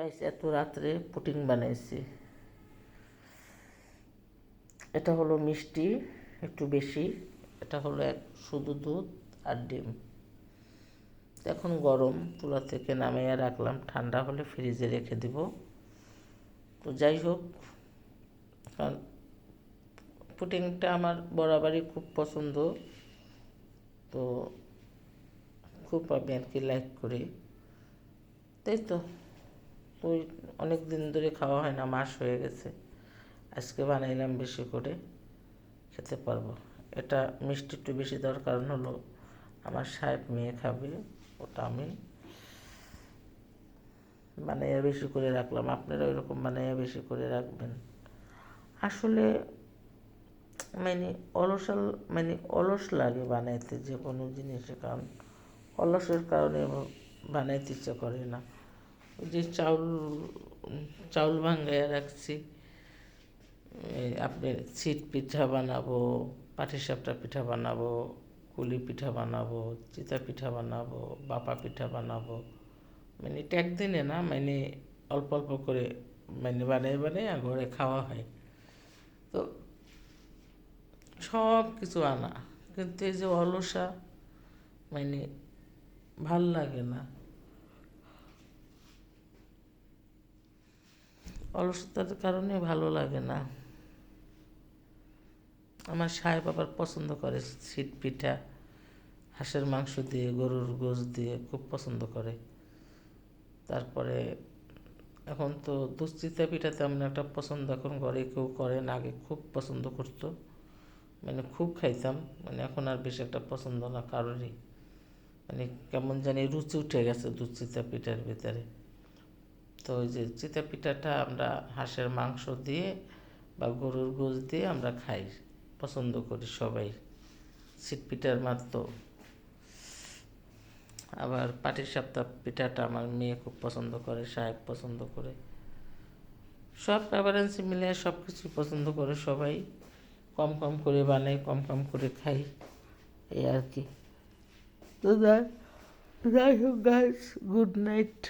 Guys এত রাত্রে pudding বানাইছি। এটা হলো মিষ্টি একটু বেশি, এটা হলো শুধু দুধ আর ডিম। এখন গরম, চুলা থেকে নামিয়ে রাখলাম, ঠান্ডা হলে ফ্রিজে রেখে দিব। তো যাই হোক, কারণ পুডিংটা আমার বরাবরই খুব পছন্দ, তো খুব আমি আর কি লাইক করি, তাই তো ওই অনেক দিন ধরে খাওয়া হয় না, মাস হয়ে গেছে। আজকে বানাইলাম বেশি করে, খেতে পারবো। এটা মিষ্টি একটু বেশি দেওয়ার কারণ হলো আমার সাহেব মেয়ে খাবে, ওটা আমি বানাইয়া বেশি করে রাখলাম। আপনারা ওইরকম বানাইয়া বেশি করে রাখবেন। আসলে মানে অলস লাগে বানাইতে যে কোনো জিনিসে, কারণ অলসের কারণে বানাইতে ইচ্ছা করে না। ওই যে চাউল ভাঙ্গাইয়া রাখছি, আপনি ছিট পিঠা বানাবো, পাটিসাপটা পিঠা বানাবো, কুলি পিঠা বানাবো, চিতা পিঠা বানাবো, বাপা পিঠা বানাবো। মানে এটা একদিনে না, মানে অল্প অল্প করে বানিয়ে ঘরে খাওয়া হয়। তো সব কিছু আনা, কিন্তু এই যে অলসা, মানে ভাল লাগে না। অলসতার কারণে ভালো লাগে না। আমার সাহেব আবার পছন্দ করে ছিট পিঠা, হাঁসের মাংস দিয়ে, গরুর গোশ দিয়ে খুব পছন্দ করে। তারপরে এখন তো দুশ্চিতা পিঠা তেমন একটা পছন্দ এখন ঘরে কেউ করে না, আগে খুব পছন্দ করতো, মানে খুব খাইতাম, মানে এখন আর বেশি একটা পছন্দ না কারোরই। মানে কেমন জানি রুচি উঠে গেছে দুশ্চিতা পিঠার ভিতরে। তো ওই যে চিতা পিঠাটা আমরা হাঁসের মাংস দিয়ে বা গরুর গোশ দিয়ে আমরা খাই, পছন্দ করি সবাই। ছিট পিঠার মাত্র। আবার পাটিসাপটা পিঠাটা আমার মেয়ে খুব পছন্দ করে, সাহেব পছন্দ করে, সব প্রেফারেন্স মিলে সব কিছু পছন্দ করে সবাই। কম কম করে বানাই, কম কম করে খাই, এই আর কি। তো যাই হোক গাইস, গুড নাইট।